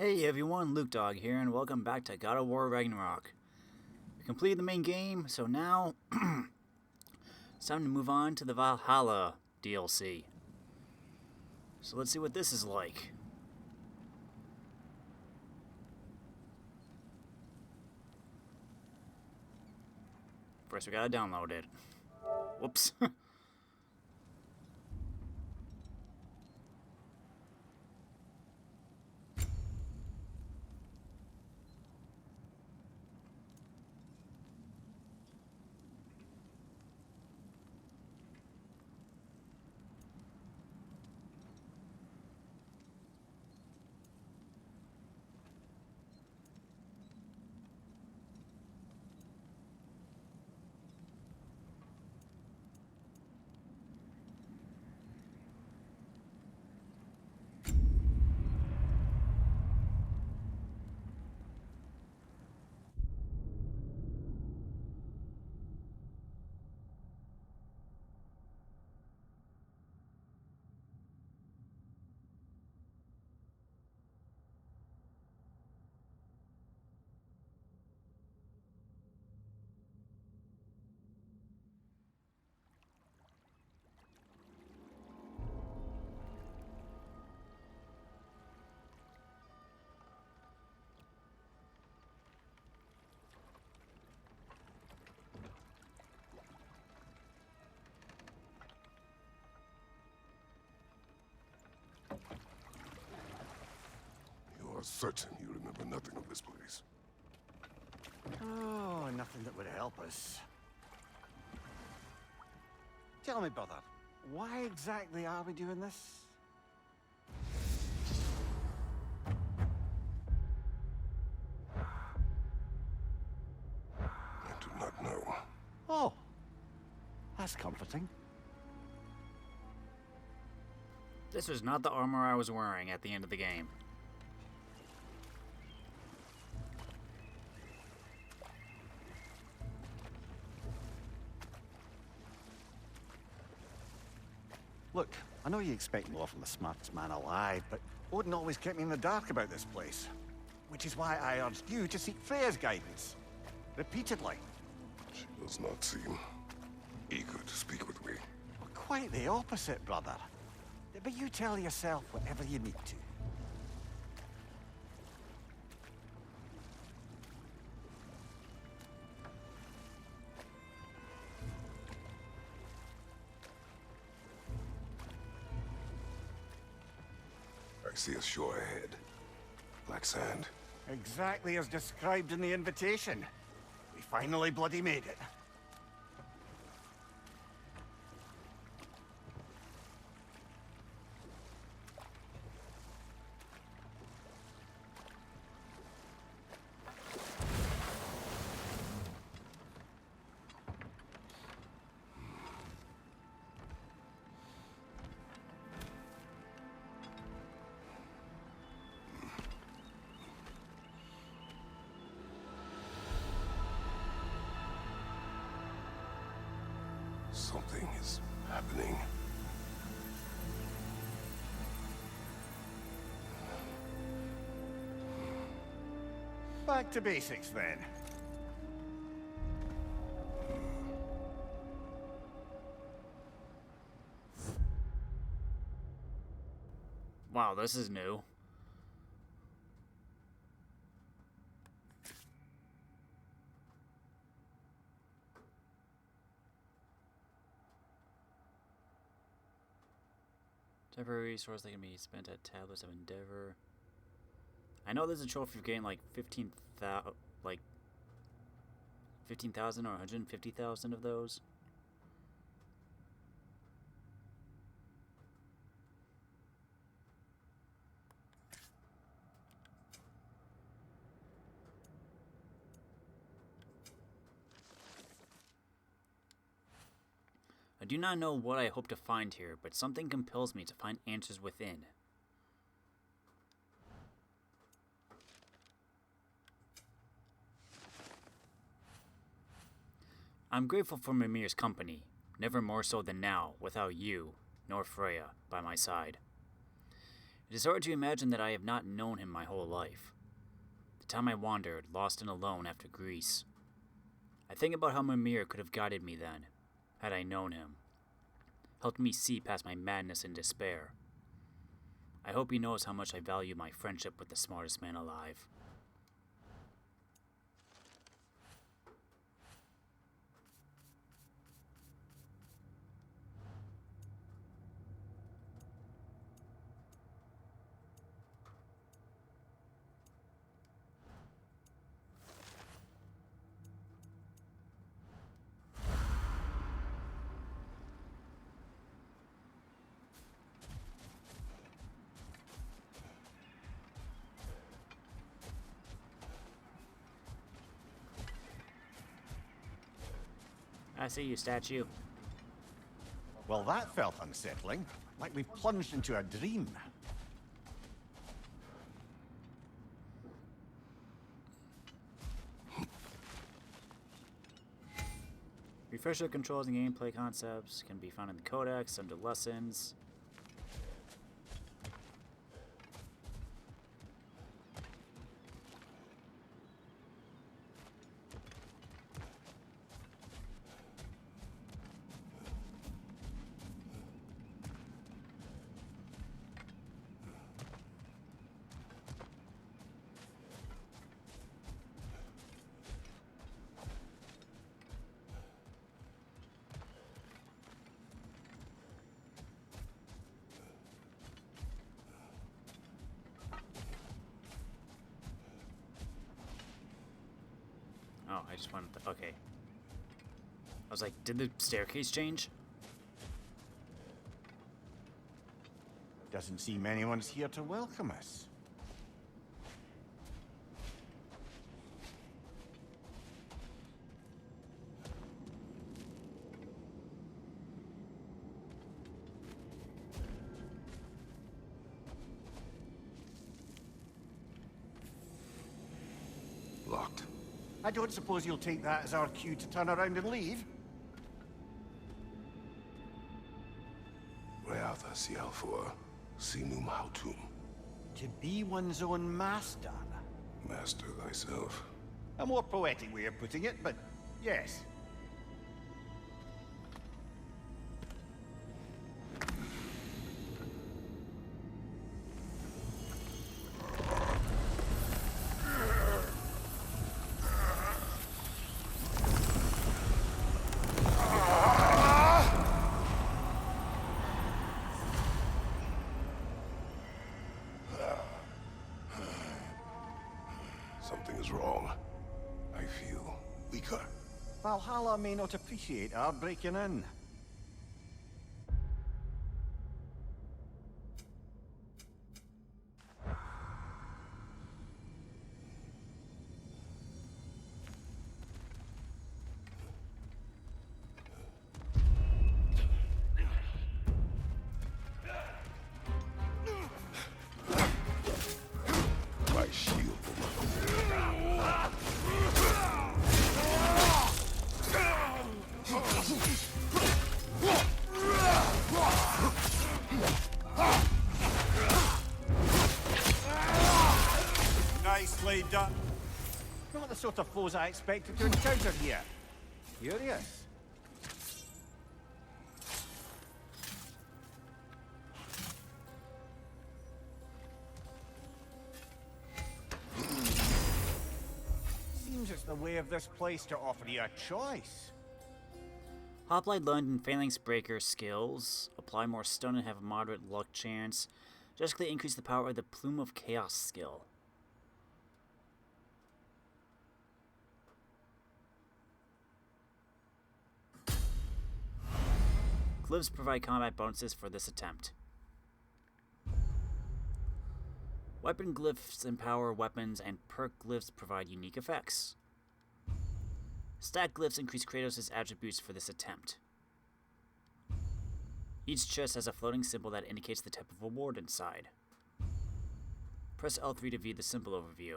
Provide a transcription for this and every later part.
Hey everyone, Luke Dog here, and welcome back to God of War Ragnarok. We completed the main game, so now it's time to move on to the Valhalla DLC. So let's see what this is like. First we gotta download it. Whoops. You are certain you remember nothing of this place? Oh, nothing that would help us. Tell me, brother, why exactly are we doing this? I do not know. Oh, that's comforting. This was not the armor I was wearing at the end of the game. Look, I know you expect more from the smartest man alive, but Odin always kept me in the dark about this place. Which is why I urged you to seek Freya's guidance. Repeatedly. She does not seem eager to speak with me. Well, quite the opposite, brother. But you tell yourself whatever you need to. I see a shore ahead. Black sand. Exactly as described in the invitation. We finally bloody made it. Something is happening. Back to basics then. Wow, this is new. Temporary resource that can be spent at tablets of endeavor. I know there's a trophy for getting like 15,000 or 150,000 of those. I do not know what I hope to find here, but something compels me to find answers within. I'm grateful for Mimir's company, never more so than now, without you, nor Freya, by my side. It is hard to imagine that I have not known him my whole life. The time I wandered, lost and alone after Greece. I think about how Mimir could have guided me then, had I known him. Helped me see past my madness and despair. I hope he knows how much I value my friendship with the smartest man alive. I see you, statue. Well, that felt unsettling. Like we plunged into a dream. Refresher controls and gameplay concepts can be found in the Codex under Lessons. Oh, I just wanted to... Okay. I was like, did the staircase change? Doesn't seem anyone's here to welcome us. Locked. I don't suppose you'll take that as our cue to turn around and leave? Reatha Sialfor, Sinum Hautum. To be one's own master. Master thyself. A more poetic way of putting it, but yes. Something is wrong. I feel weaker. Valhalla may not appreciate our breaking in. My shield. Nicely done. Not the sort of foes I expected to encounter here. Curious. Seems it's the way of this place to offer you a choice. Hoplite London Phalanx Breaker skills. Apply more stun and have a moderate luck chance. Drastically increase the power of the Plume of Chaos skill. Glyphs provide combat bonuses for this attempt. Weapon glyphs empower weapons, and perk glyphs provide unique effects. Stat glyphs increase Kratos' attributes for this attempt. Each chest has a floating symbol that indicates the type of reward inside. Press L3 to view the symbol overview.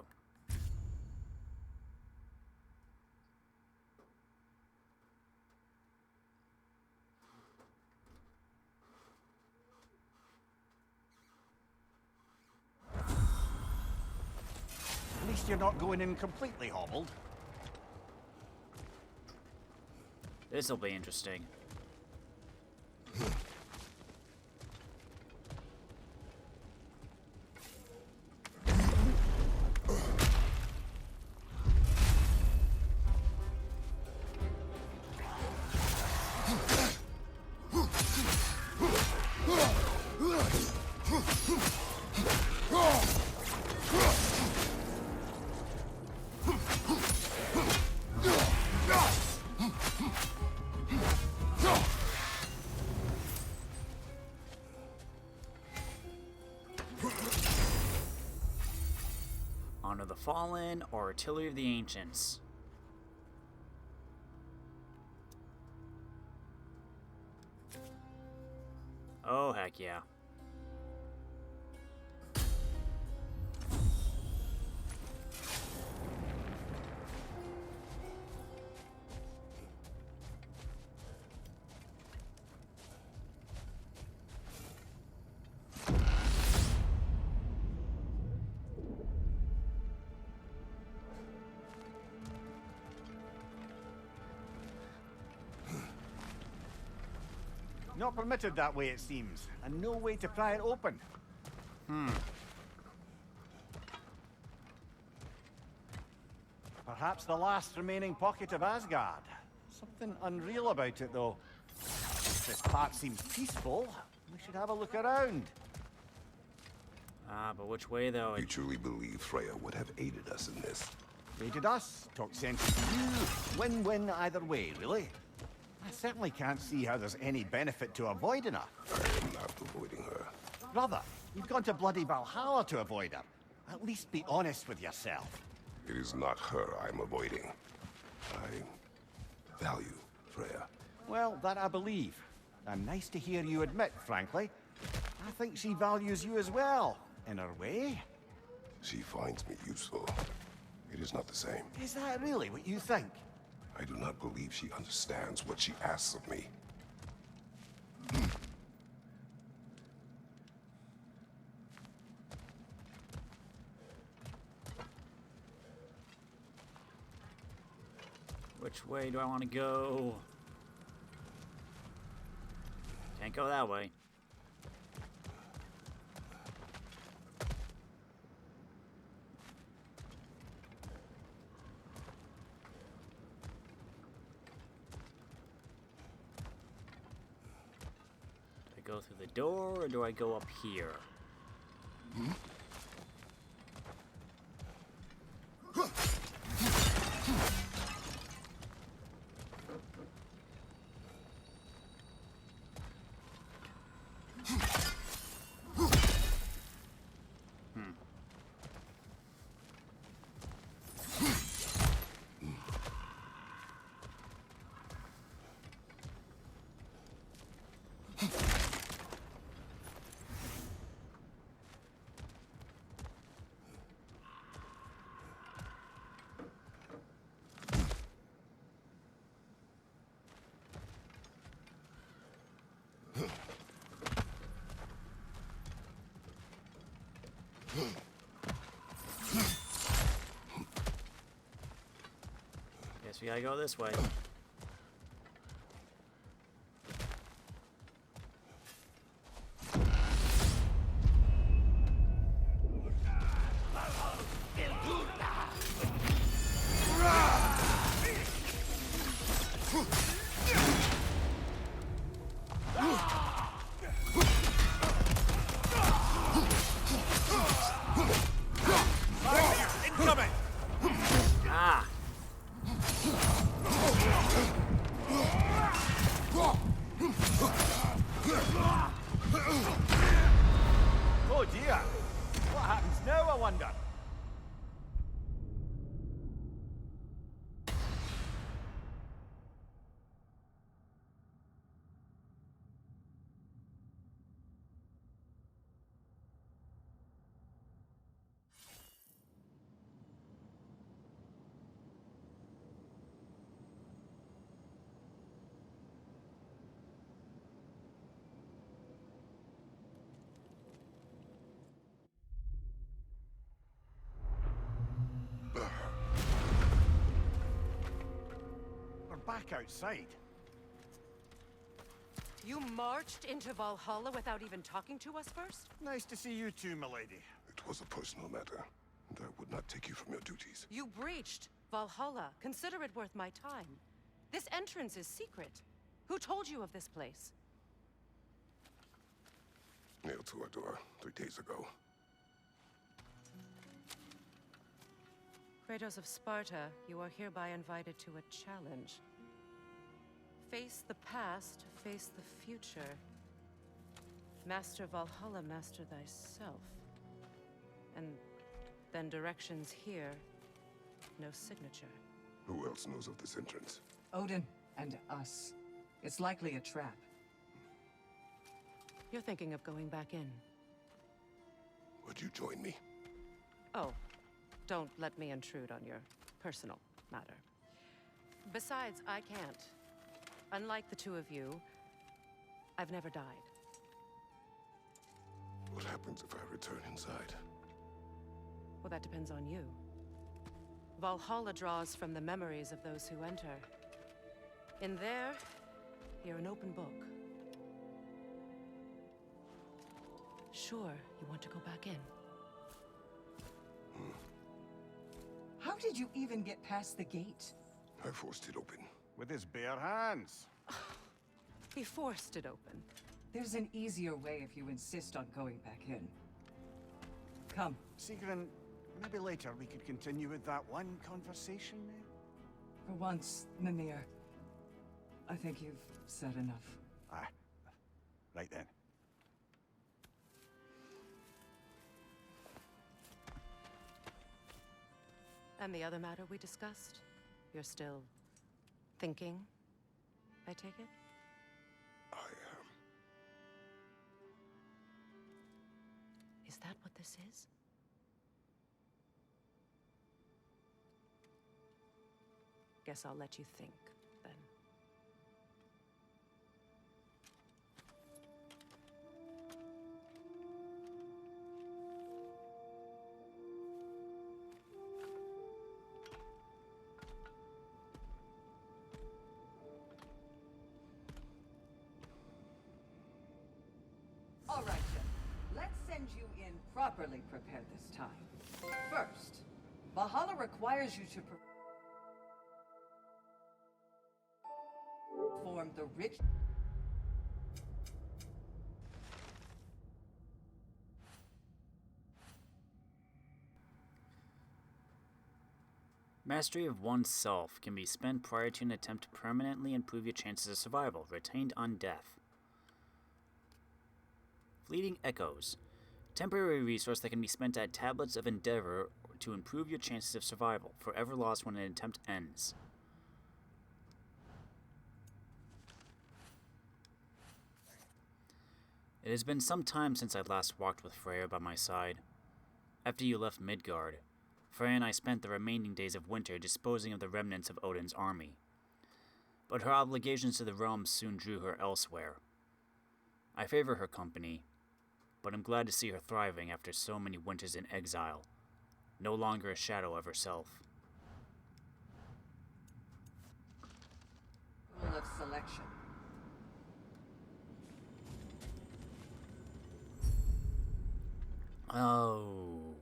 least you're not going in completely hobbled. This'll be interesting. Honor the Fallen or Artillery of the Ancients. Oh, heck yeah. Not permitted that way, it seems, and no way to pry it open. Perhaps the last remaining pocket of Asgard. Something unreal about it, though. If this part seems peaceful, we should have a look around. Ah, but which way, though? You truly believe Freya would have aided us in this? Raided us, talked sense to you. Win-win either way, really. I certainly can't see how there's any benefit to avoiding her. I am not avoiding her. Brother, you've gone to bloody Valhalla to avoid her. At least be honest with yourself. It is not her I'm avoiding. I value Freya. Well, that I believe. And nice to hear you admit, frankly. I think she values you as well, in her way. She finds me useful. It is not the same. Is that really what you think? I do not believe she understands what she asks of me. Which way do I want to go? Can't go that way. Do I go through the door or do I go up here? Guess we gotta go this way. Incoming! Ah! Oh dear! What happens now, I wonder? back outside. You marched into Valhalla without even talking to us first? Nice to see you too, milady. It was a personal matter, and I would not take you from your duties. You breached Valhalla. Consider it worth my time. This entrance is secret. Who told you of this place? Nailed to our door 3 days ago. Kratos of Sparta, you are hereby invited to a challenge. Face the past, face the future. Master Valhalla, master thyself. And then directions here, no signature. Who else knows of this entrance? Odin and us. It's likely a trap. You're thinking of going back in. Would you join me? Oh, don't let me intrude on your personal matter. Besides, I can't. Unlike the two of you, I've never died. What happens if I return inside? Well, that depends on you. Valhalla draws from the memories of those who enter. In there, you're an open book. Sure, you want to go back in. How did you even get past the gate? I forced it open. With his bare hands. He forced it open. There's an easier way if you insist on going back in. Come. Sigrun, maybe later we could continue with that one conversation. For once, Mimir. I think you've said enough. Ah, right then. And the other matter we discussed? You're still thinking, I take it? I am. Is that what this is? Guess I'll let you think, then. All right, Jim. Let's send you in properly prepared this time. First, Valhalla requires you to perform the rich... Mastery of oneself can be spent prior to an attempt to permanently improve your chances of survival, retained on death. Fleeting Echoes. Temporary resource that can be spent at Tablets of Endeavor to improve your chances of survival, forever lost when an attempt ends. It has been some time since I last walked with Freya by my side. After you left Midgard, Freya and I spent the remaining days of winter disposing of the remnants of Odin's army. But her obligations to the realm soon drew her elsewhere. I favor her company, but I'm glad to see her thriving after so many winters in exile, no longer a shadow of herself. Rule of selection. Oh.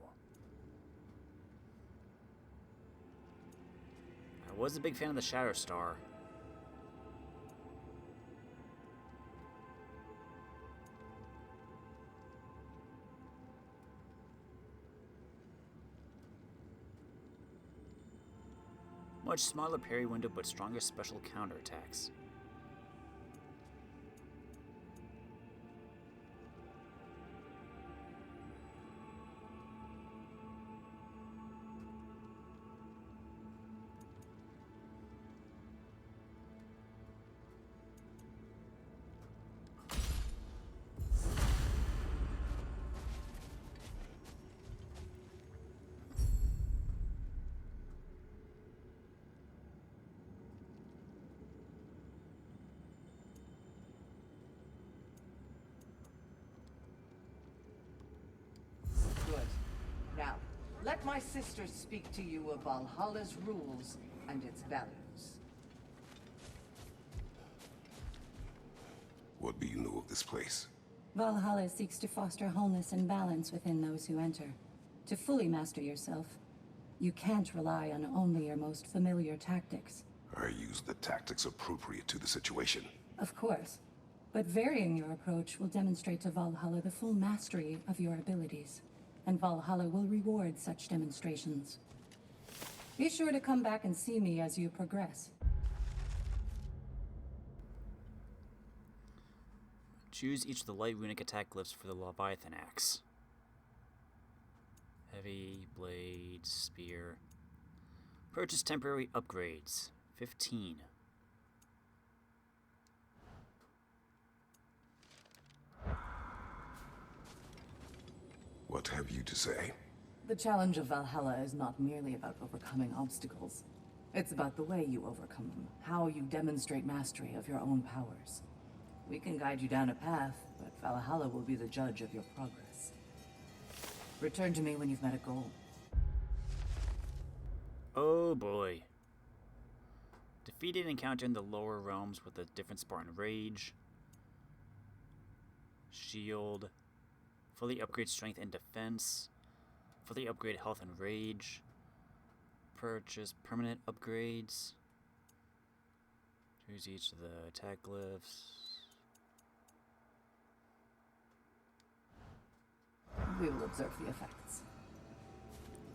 I was a big fan of the Shadow Star. Much smaller parry window, but stronger special counterattacks. Good. Now, let my sister speak to you of Valhalla's rules and its values. What do you know of this place? Valhalla seeks to foster wholeness and balance within those who enter. To fully master yourself, you can't rely on only your most familiar tactics. I use the tactics appropriate to the situation. Of course. But varying your approach will demonstrate to Valhalla the full mastery of your abilities. And Valhalla will reward such demonstrations. Be sure to come back and see me as you progress. Choose each of the light runic attack glyphs for the Leviathan axe. Heavy, blade, spear. Purchase temporary upgrades. 15. What have you to say? The challenge of Valhalla is not merely about overcoming obstacles. It's about the way you overcome them, how you demonstrate mastery of your own powers. We can guide you down a path, but Valhalla will be the judge of your progress. Return to me when you've met a goal. Oh boy. Defeated encounter in the lower realms with a different Spartan rage. Shield. Fully upgrade strength and defense. Fully upgrade health and rage. Purchase permanent upgrades. Choose each of the attack glyphs. We will observe the effects.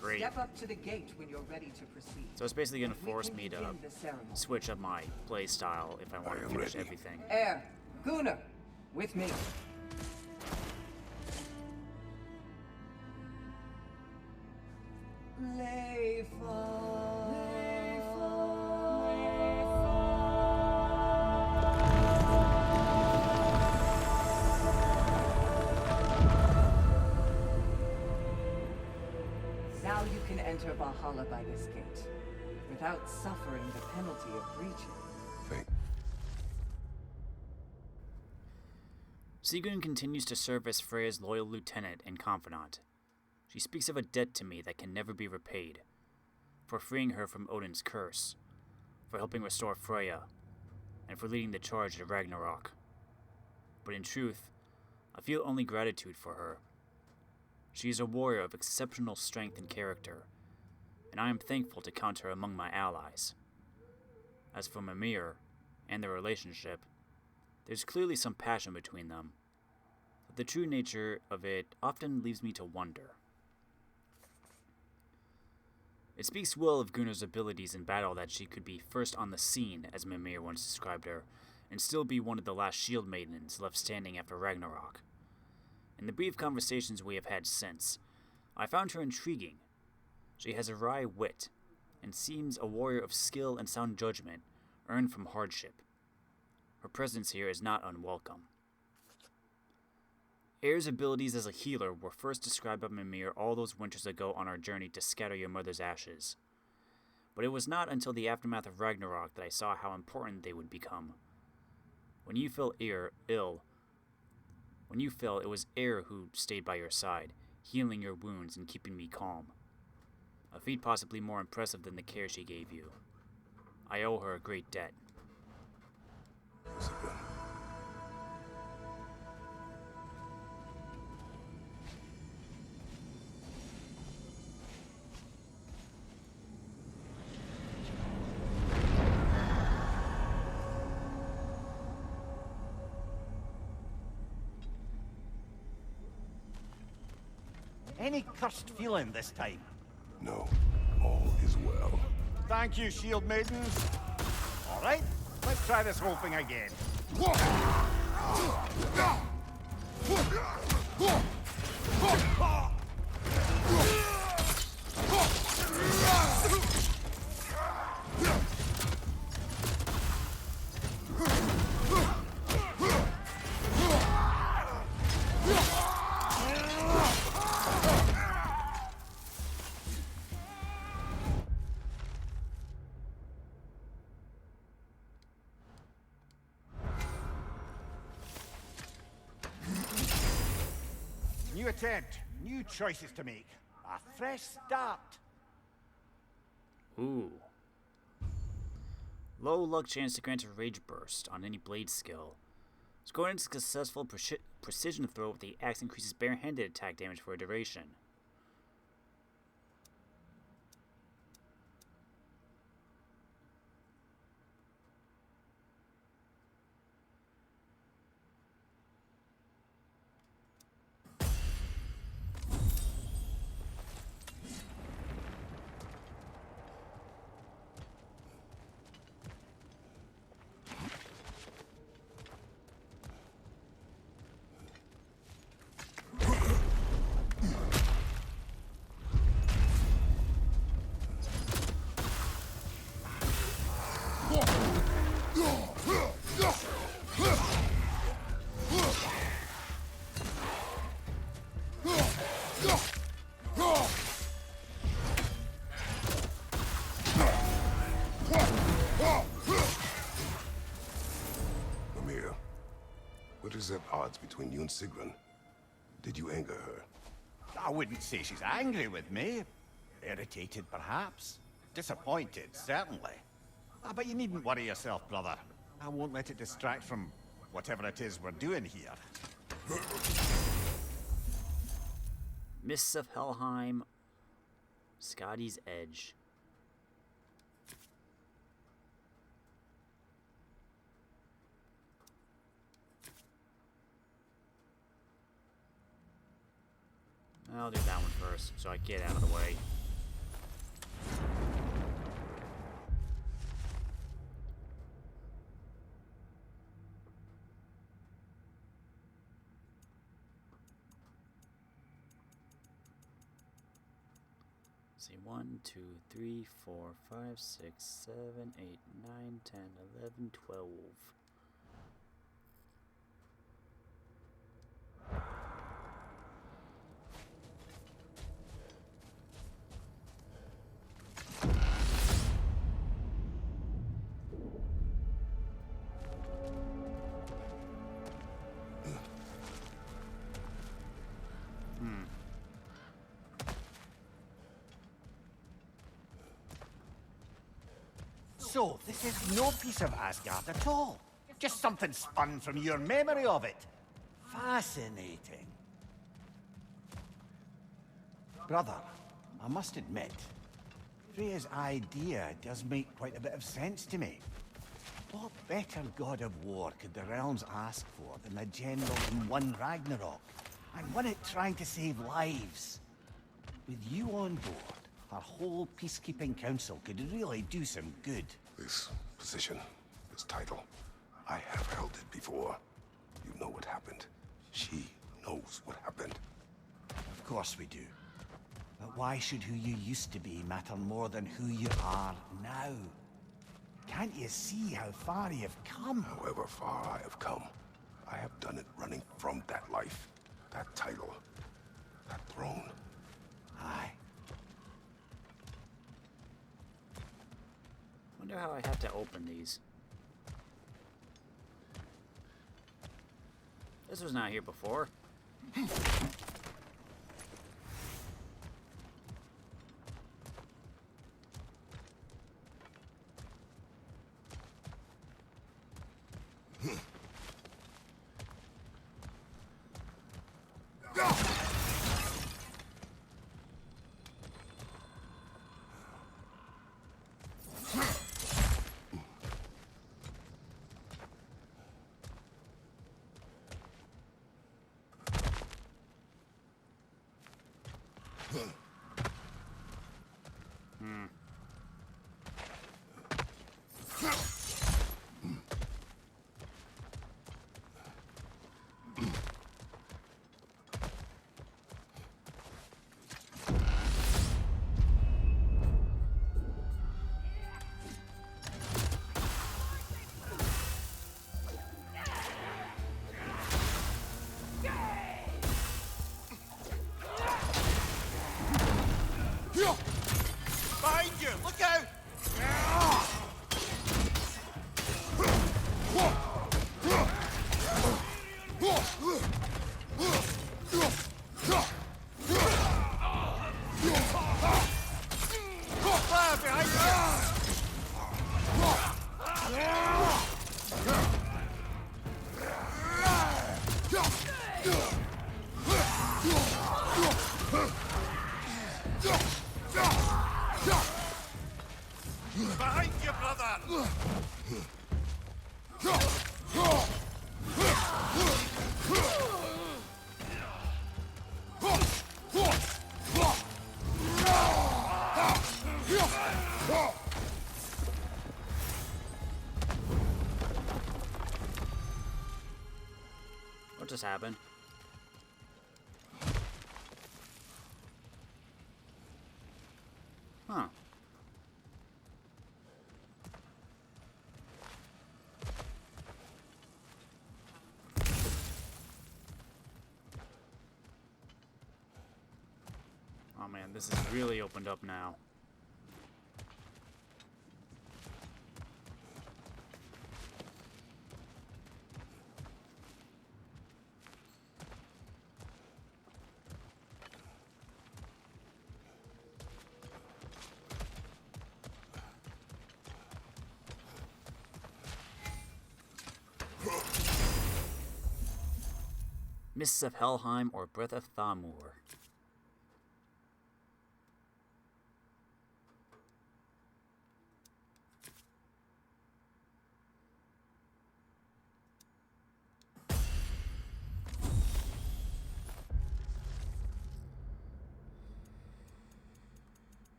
Great. Step up to the gate when you're ready to proceed. So it's basically going to We force can me to begin the ceremony. switch up my play style if I want I to am finish ready. everything. Air, Gunnar, with me. Now you can enter Valhalla by this gate, without suffering the penalty of breaching. Thank Sigrun continues to serve as Freya's loyal lieutenant and confidant. She speaks of a debt to me that can never be repaid, for freeing her from Odin's curse, for helping restore Freya, and for leading the charge at Ragnarök. But in truth, I feel only gratitude for her. She is a warrior of exceptional strength and character, and I am thankful to count her among my allies. As for Mimir and their relationship, there's clearly some passion between them, but the true nature of it often leaves me to wonder. It speaks well of Gunnar's abilities in battle that she could be first on the scene, as Mimir once described her, and still be one of the last shield maidens left standing after Ragnarök. In the brief conversations we have had since, I found her intriguing. She has a wry wit, and seems a warrior of skill and sound judgment, earned from hardship. Her presence here is not unwelcome. Air's abilities as a healer were first described by Mimir all those winters ago on our journey to scatter your mother's ashes. But it was not until the aftermath of Ragnarök that I saw how important they would become. When you fell ill, it was Air who stayed by your side, healing your wounds and keeping me calm. A feat possibly more impressive than the care she gave you. I owe her a great debt. Sigrun. Any cursed feeling this time? No, all is well. Thank you, shield maidens. All right, let's try this whole thing again. New attempt, new choices to make. A fresh start. Ooh. Low luck chance to grant a rage burst on any blade skill. Scoring a successful precision throw with the axe increases barehanded attack damage for a duration. Mimir, what is at odds between you and Sigrun? Did you anger her? I wouldn't say she's angry with me. Irritated, perhaps. Disappointed, certainly. But you needn't worry yourself, brother. I won't let it distract from whatever it is we're doing here. Mists of Helheim, Scotty's Edge. I'll do that one first, so I get out of the way. Let's see, 1, 2, 3, 4, 5, 6, 7, 8, 9, 10, 11, 12. So, this is no piece of Asgard at all. Just something spun from your memory of it. Fascinating. Brother, I must admit, Freya's idea does make quite a bit of sense to me. What better god of war could the realms ask for than a general in one Ragnarok, and one it trying to save lives? With you on board, our whole peacekeeping council could really do some good. This position, this title, I have held it before. You know what happened. She knows what happened. Of course we do. But why should who you used to be matter more than who you are now? Can't you see how far you've come? However far I have come, I have done it running from that life, that title, that throne. Aye. Wonder how I have to open these. This was not here before. Behind you! Look out! Fire behind you! Behind you, brother! What just happened? Huh. Oh man, this is really opened up now. Mists of Helheim or Breath of Thamur.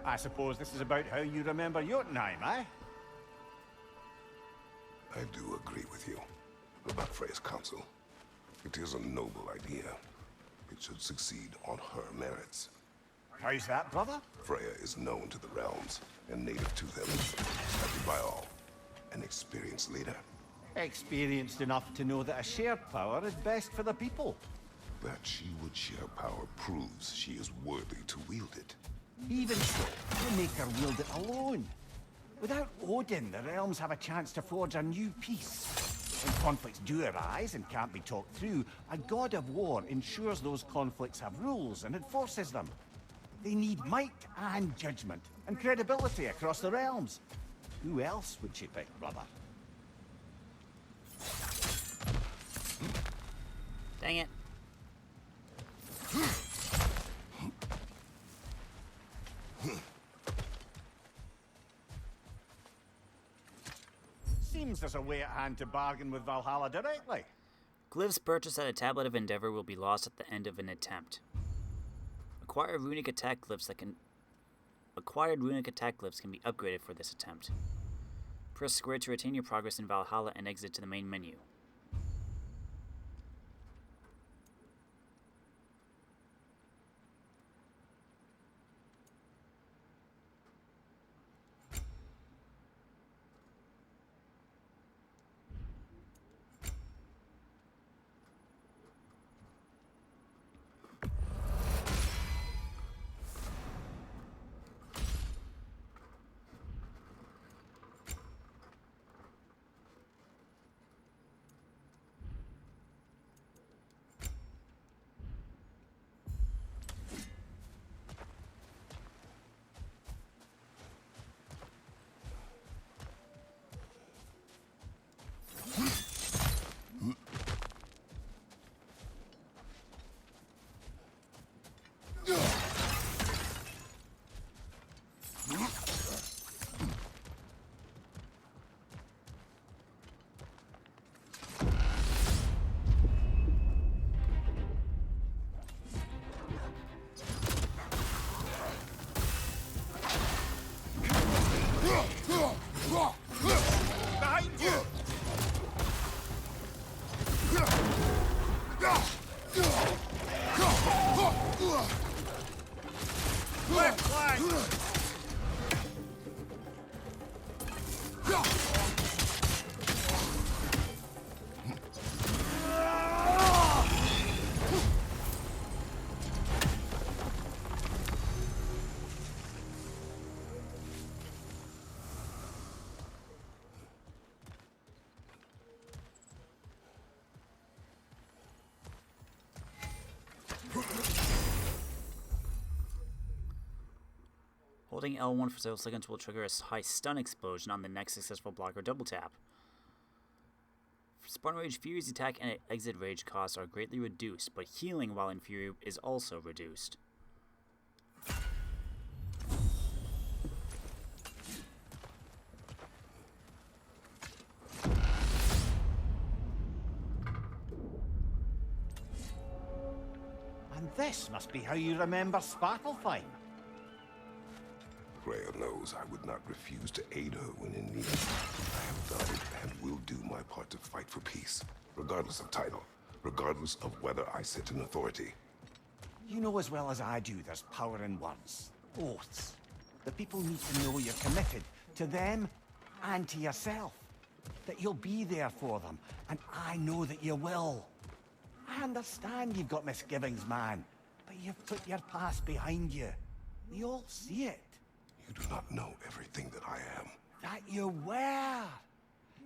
I suppose this is about how you remember Jotunheim, eh? I do agree with you about Freya's counsel. It is a noble idea. It should succeed on her merits. How's that, brother? Freya is known to the realms and native to them, respected by all. An experienced leader. Experienced enough to know that a shared power is best for the people. That she would share power proves she is worthy to wield it. Even so, you make her wield it alone. Without Odin, the realms have a chance to forge a new peace. When conflicts do arise and can't be talked through, a god of war ensures those conflicts have rules and enforces them. They need might and judgment and credibility across the realms. Who else would she pick, brother? Dang it. Seems there's a way at hand to bargain with Valhalla directly. Glyphs purchased at a Tablet of Endeavor will be lost at the end of an attempt. Acquired runic attack glyphs can be upgraded for this attempt. Press square to retain your progress in Valhalla and exit to the main menu. Holding L1 for several seconds will trigger a high stun explosion on the next successful block or double tap. Spawn Rage, Fury's attack and exit rage costs are greatly reduced, but healing while in Fury is also reduced. And this must be how you remember Svartalfheim. Freya knows I would not refuse to aid her when in need. I have done and will do my part to fight for peace, regardless of title, regardless of whether I sit in authority. You know as well as I do there's power in words. Oaths. The people need to know you're committed to them and to yourself. That you'll be there for them, and I know that you will. I understand you've got misgivings, man, but you've put your past behind you. We all see it. You do not know everything that I am. That you were.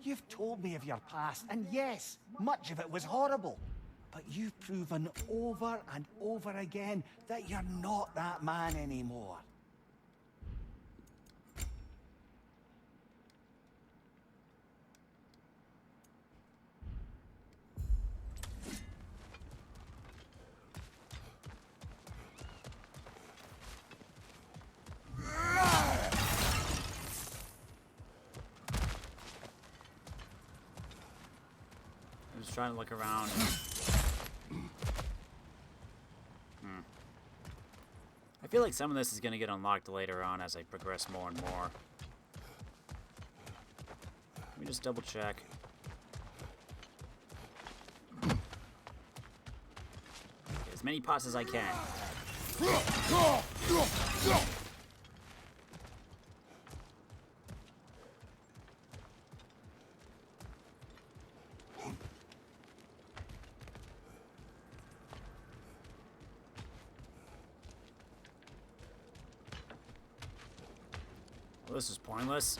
You've told me of your past, and yes, much of it was horrible. But you've proven over and over again that you're not that man anymore. I'm just trying to look around. I feel like some of this is going to get unlocked later on as I progress more and more. Let me just double check. As many pots as I can. Well, this is pointless.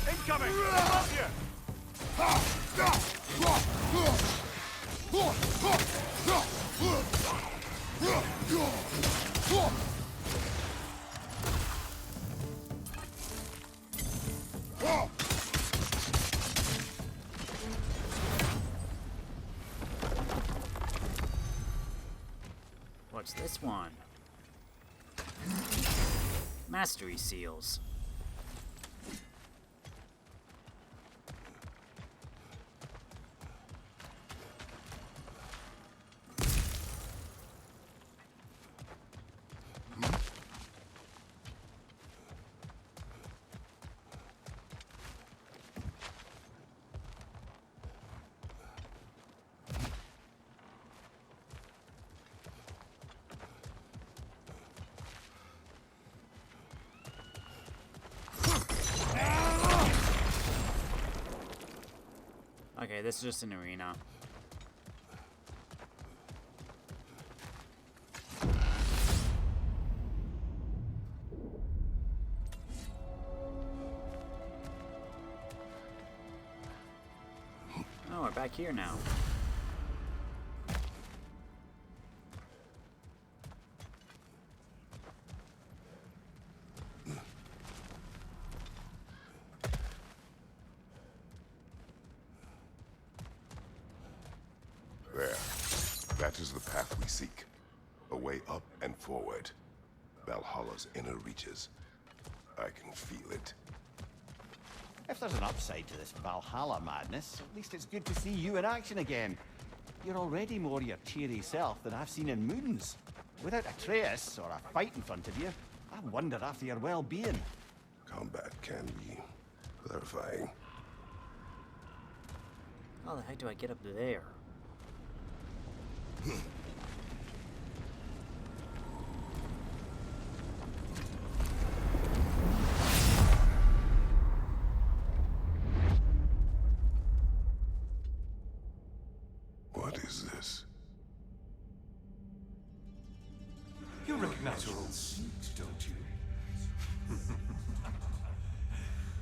Incoming! Above you! What's this one? Mastery seals. Okay, this is just an arena. Oh, we're back here now. There. That is the path we seek. A way up and forward. Valhalla's inner reaches. I can feel it. If there's an upside to this Valhalla madness, at least it's good to see you in action again. You're already more your cheery self than I've seen in moons. Without Atreus or a fight in front of you, I wonder after your well-being. Combat can be clarifying. How the heck do I get up there? What is this? You recognize your old seat, don't you?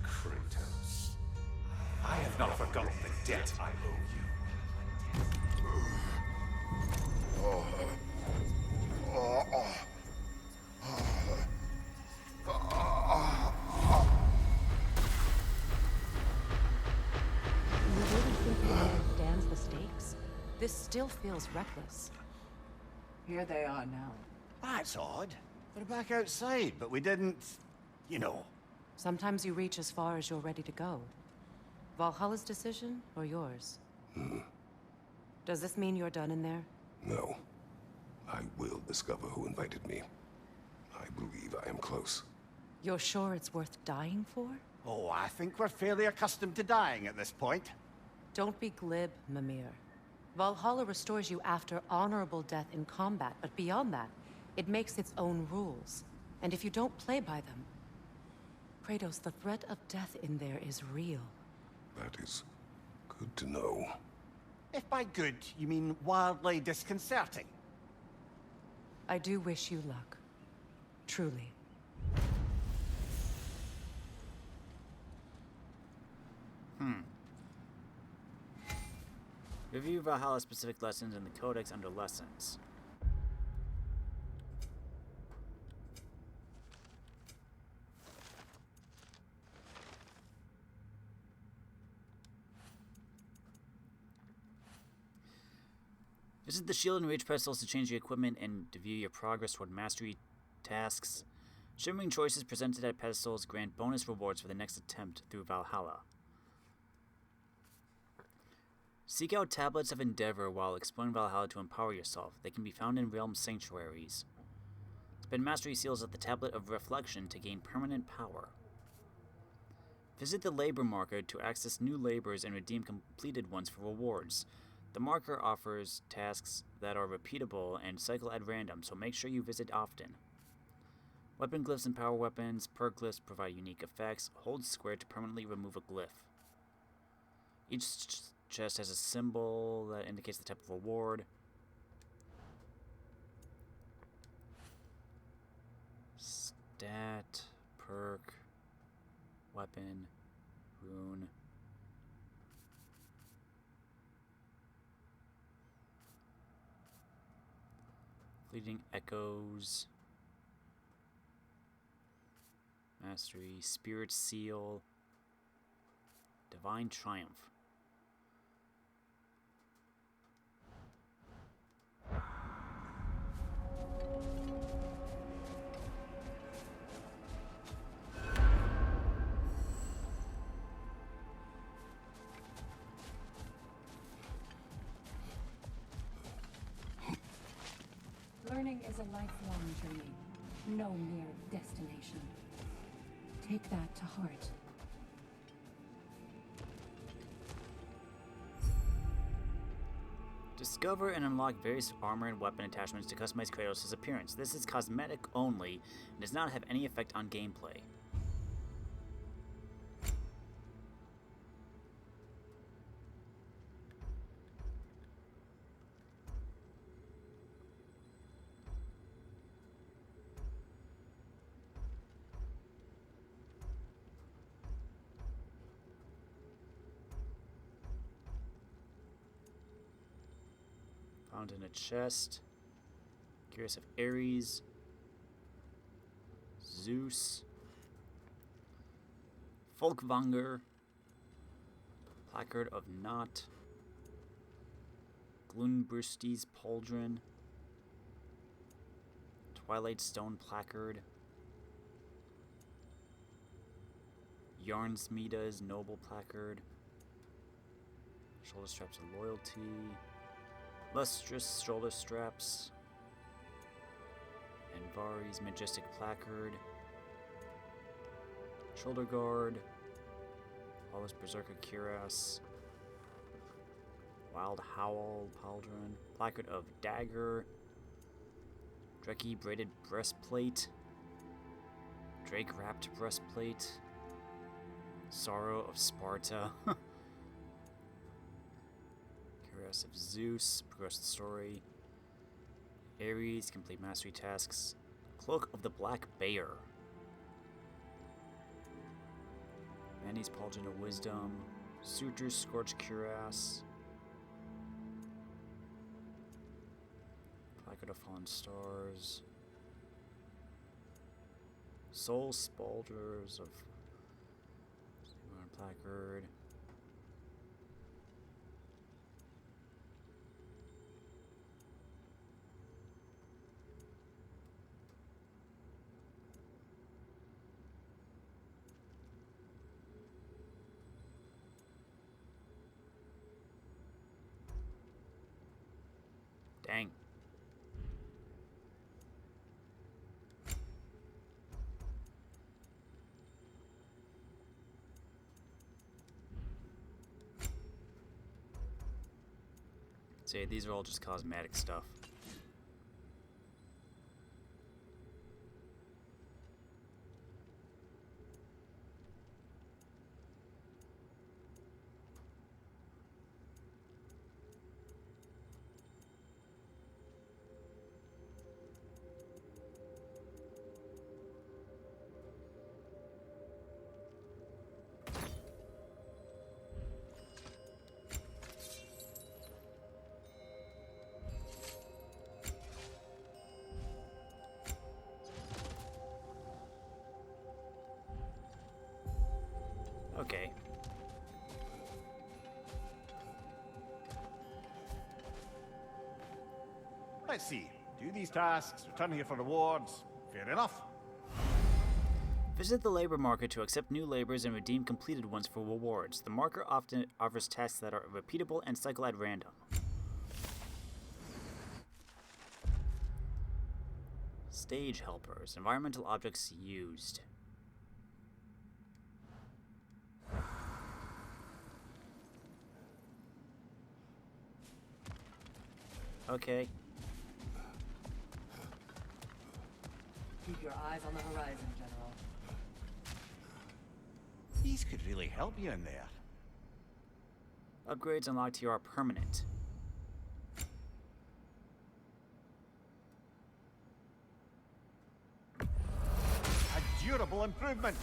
Kratos. I have not forgotten the debt I owe you. You really think he understands the stakes? This still feels reckless. Here they are now. That's odd. They're back outside, but we didn't... you know. Sometimes you reach as far as you're ready to go. Valhalla's decision, or yours? Does this mean you're done in there? No. I will discover who invited me. I believe I am close. You're sure it's worth dying for? Oh, I think we're fairly accustomed to dying at this point. Don't be glib, Mimir. Valhalla restores you after honorable death in combat, but beyond that, it makes its own rules. And if you don't play by them... Kratos, the threat of death in there is real. That is good to know. If by good, you mean wildly disconcerting. I do wish you luck. Truly. Review Valhalla specific lessons in the Codex under Lessons. Visit the Shield and Rage pedestals to change your equipment and to view your progress toward mastery tasks. Shimmering choices presented at pedestals grant bonus rewards for the next attempt through Valhalla. Seek out tablets of endeavor while exploring Valhalla to empower yourself. They can be found in realm sanctuaries. Spend mastery seals at the tablet of reflection to gain permanent power. Visit the labor marker to access new labors and redeem completed ones for rewards. The marker offers tasks that are repeatable and cycle at random, so make sure you visit often. Weapon glyphs and power weapons. Per glyphs provide unique effects. Hold square to permanently remove a glyph. Each chest has a symbol that indicates the type of reward. Stat, perk, weapon, rune. Fleeting echoes. Mastery, spirit seal, divine triumph. Learning is a lifelong journey, no mere destination. Take that to heart. Discover and unlock various armor and weapon attachments to customize Kratos' appearance. This is cosmetic only and does not have any effect on gameplay. Found in a chest. Curious of Ares. Zeus. Folkvanger. Placard of Not. Gloombristi's Pauldron. Twilight Stone Placard. Yarnsmeda's Noble Placard. Shoulder Straps of Loyalty. Lustrous Shoulder Straps. Anvari's Majestic Placard. Shoulder Guard. Lawless Berserker Cuirass. Wild Howl Pauldron. Placard of Dagger. Dreki Braided Breastplate. Drake Wrapped Breastplate. Sorrow of Sparta. Cuirass of Zeus. Progress the story. Ares. Complete mastery tasks. Cloak of the Black Bear. Manny's Pauldron of Wisdom. Suture's Scorched Cuirass. Placard of Fallen Stars. Soul Spalders of Placard. Dang. See, these are all just cosmetic stuff. Okay. Let's see. Do these tasks, return here for rewards. Fair enough. Visit the labor market to accept new labors and redeem completed ones for rewards. The marker often offers tasks that are repeatable and cycle at random. Stage helpers. Environmental objects used. Okay. Keep your eyes on the horizon, General. These could really help you in there. Upgrades unlocked here are permanent. A durable improvement.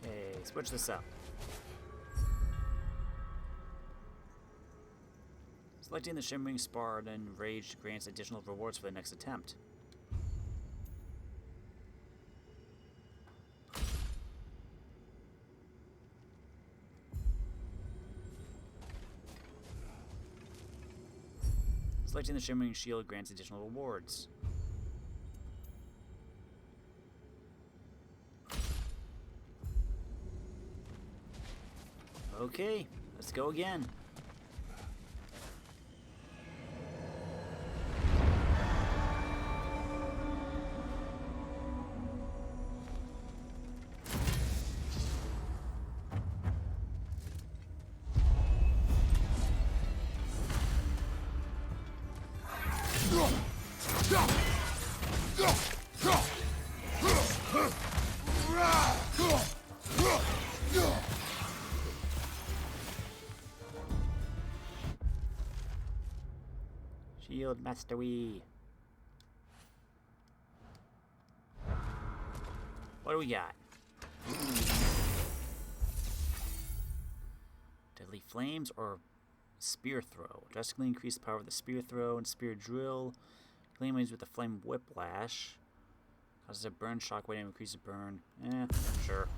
Hey, switch this up. Selecting the Shimmering Spartan Rage grants additional rewards for the next attempt. Selecting the Shimmering Shield grants additional rewards. Okay, let's go again. Shield Mastery. What do we got? Deadly Flames or Spear Throw. Drastically increase the power of the Spear Throw and Spear Drill. Flame enemies with the Flame Whiplash. Causes a burn shockwave and increases burn. Sure.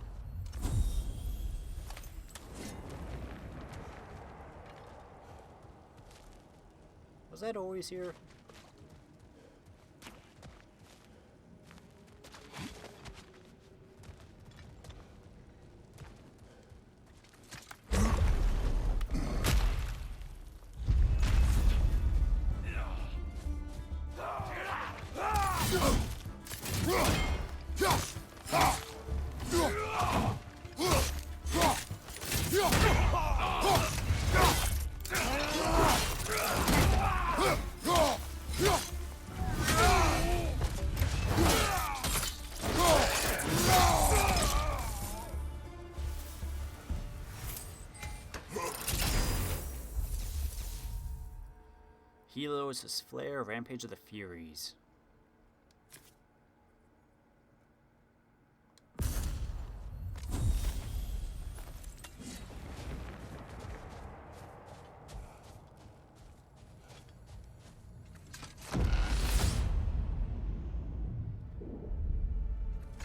Was that always here? Helios' Flare, Rampage of the Furies.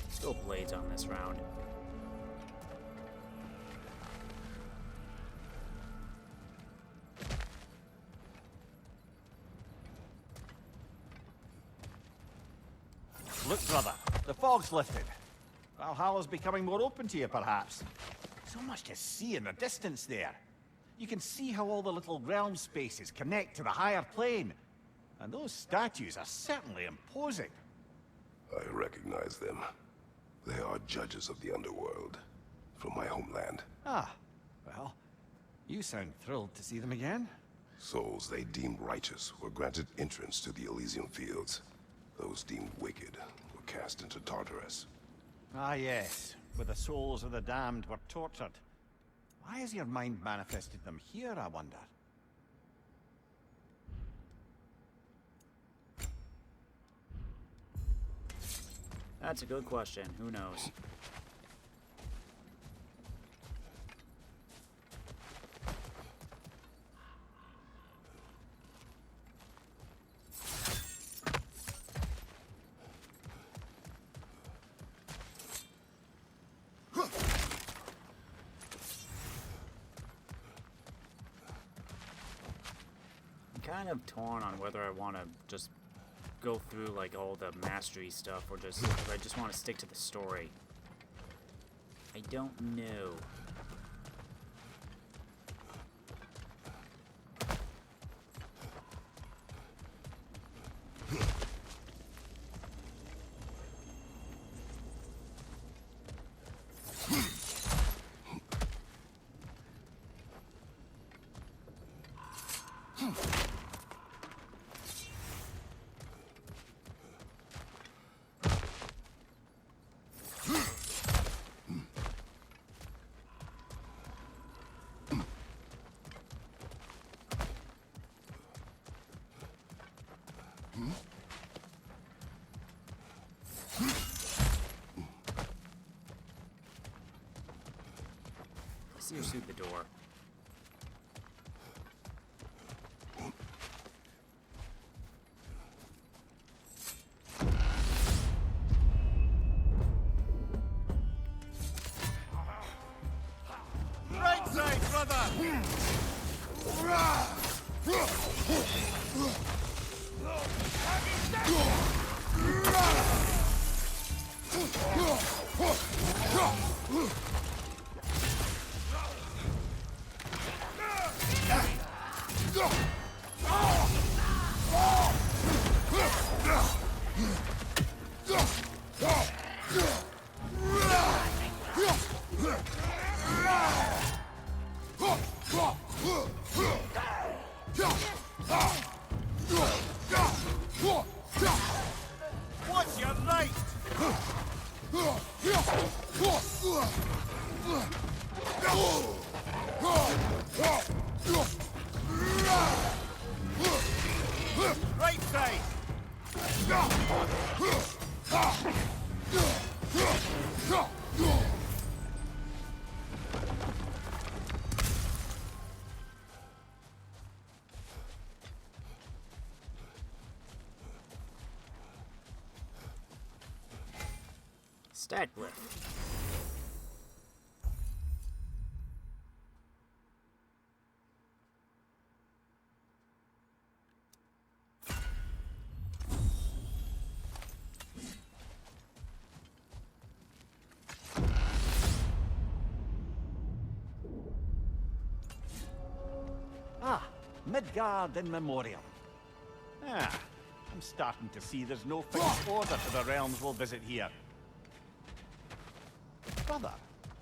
Still blades on this round. Look, brother, the fog's lifted. Valhalla's becoming more open to you, perhaps. So much to see in the distance there. You can see how all the little realm spaces connect to the higher plane. And those statues are certainly imposing. I recognize them. They are judges of the underworld, from my homeland. Ah, well, you sound thrilled to see them again. Souls they deemed righteous were granted entrance to the Elysium Fields. Those deemed wicked were cast into Tartarus. Ah, yes, where the souls of the damned were tortured. Why has your mind manifested them here, I wonder? That's a good question. Who knows? Kind of torn on whether I want to just go through like all the mastery stuff or just if I just want to stick to the story. I don't know. See her through the door. Right side, brother! What's your right? Right side. Stat glyph. Ah, Midgard in Memoriam. Ah, I'm starting to see there's no fixed order to the realms we'll visit here. Brother,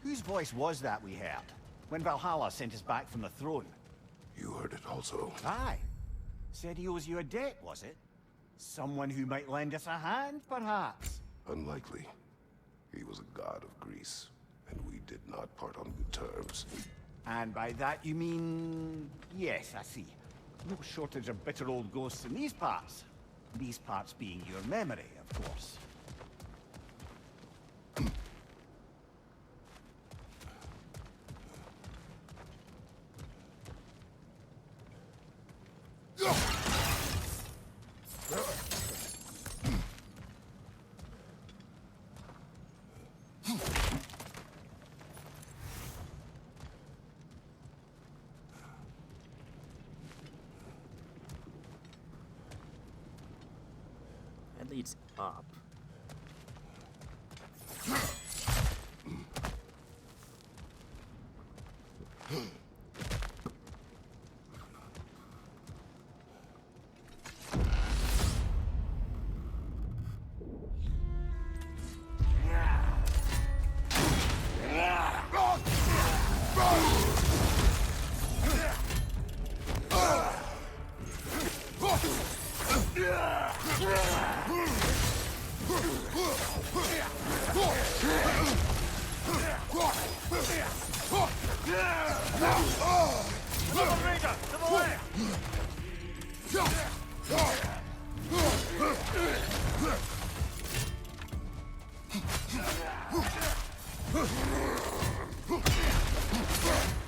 whose voice was that we heard when Valhalla sent us back from the throne? You heard it also. Aye. Said he owes you a debt, was it? Someone who might lend us a hand, perhaps? Unlikely. He was a god of Greece, and we did not part on good terms. And by that you mean... Yes, I see. No shortage of bitter old ghosts in these parts. These parts being your memory, of course. That leads up.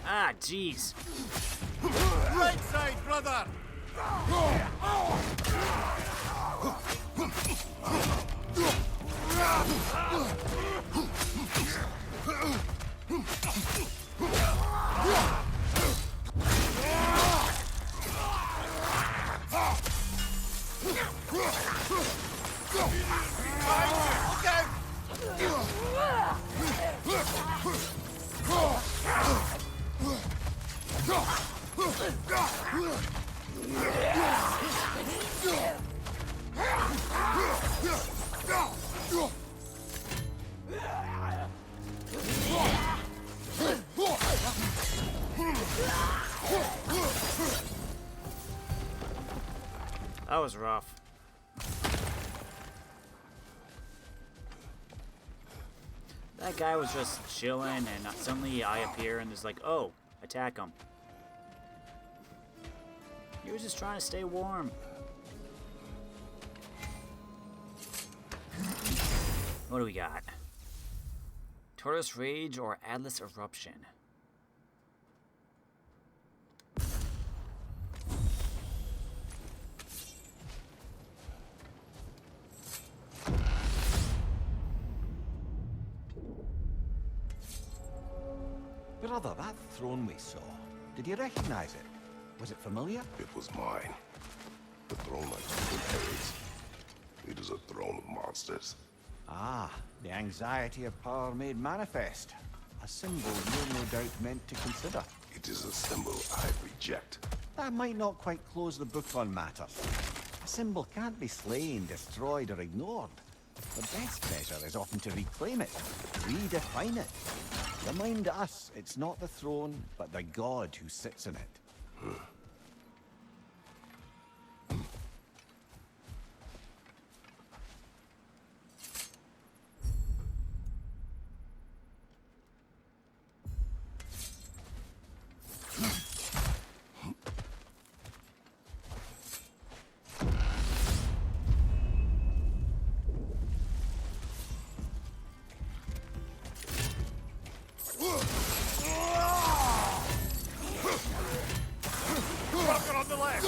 Ah, jeez. Right side, brother! That was rough. That guy was just chilling, and suddenly I appear and is like, oh, attack him. He was just trying to stay warm. What do we got? Tortoise Rage or Atlas Eruption? Brother, that throne we saw, did you recognize it? Was it familiar? It was mine. The throne my chief inherits. It is a throne of monsters. Ah, the anxiety of power made manifest. A symbol you're no doubt meant to consider. It is a symbol I reject. That might not quite close the book on matters. A symbol can't be slain, destroyed, or ignored. The best measure is often to reclaim it, redefine it. Remind us it's not the throne, but the god who sits in it. Rocket on the left!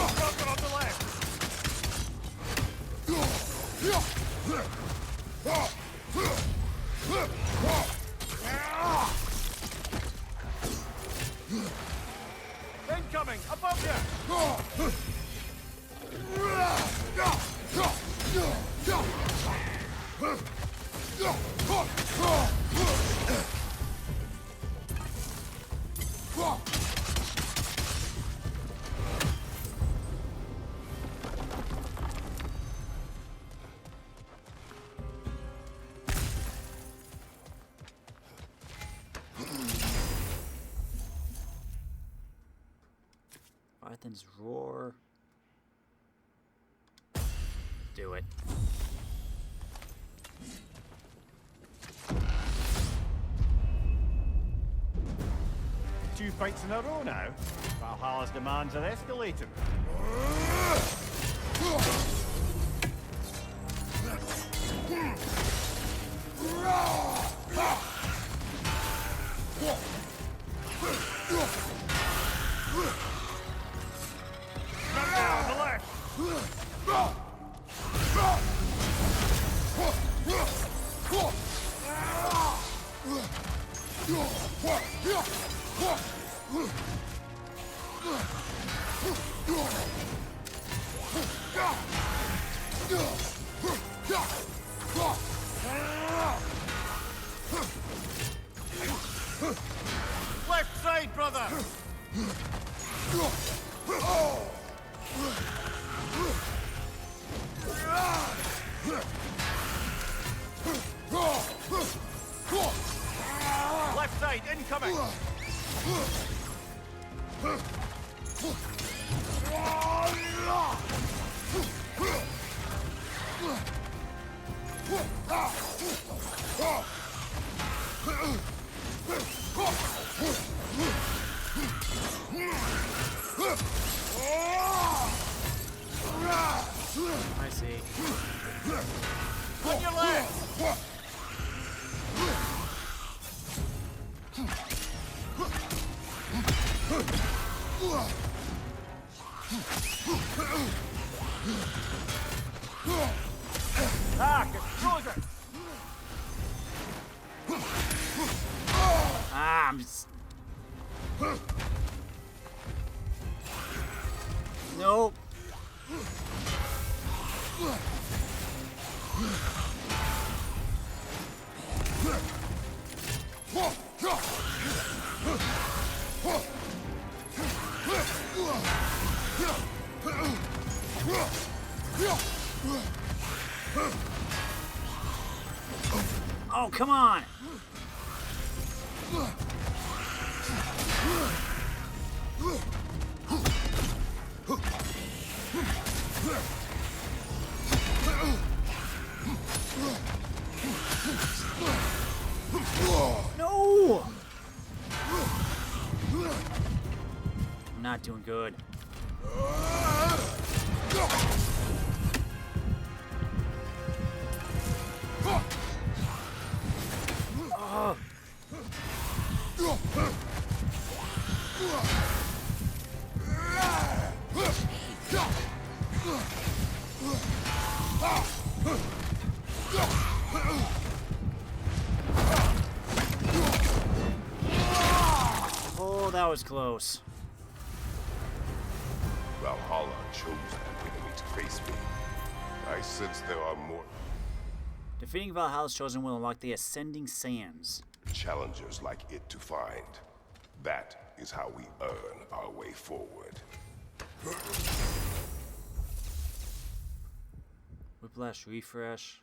Rocket on the left! Incoming! Above you! Python's roar. Do it. Two fights in a row now. Valhalla's demands are escalating. On the left! Left side, brother! Left side, incoming! I see. On your left! Ah, get closer! Ah, I'm just... Nope. Oh, come on. No! I'm not doing good. Oh. that was close. Valhalla chose an enemy to face me. I sense there are more Defeating Valhalla's chosen will unlock the Ascending Sands. challengers like it to find. That is how we earn our way forward. Whiplash refresh.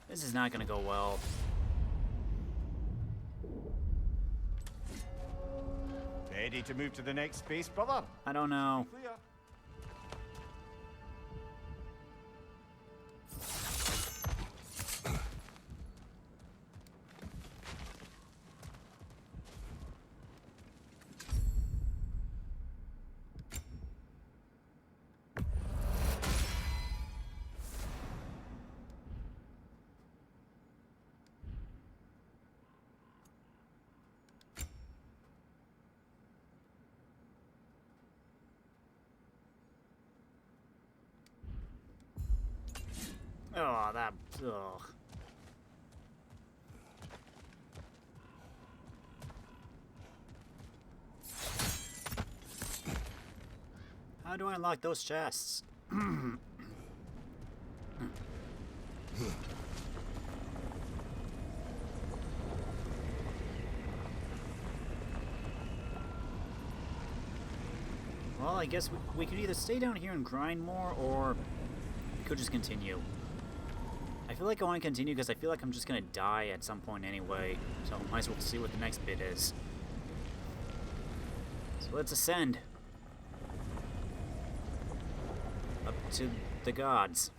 This is not gonna go well. Ready to move to the next space, brother? I don't know. Clear. Oh, that. Ugh. How do I unlock those chests? Well, I guess we could either stay down here and grind more, or we could just continue. I feel like I want to continue because I feel like I'm just going to die at some point anyway, so might as well see what the next bit is. So let's ascend. Up to the gods.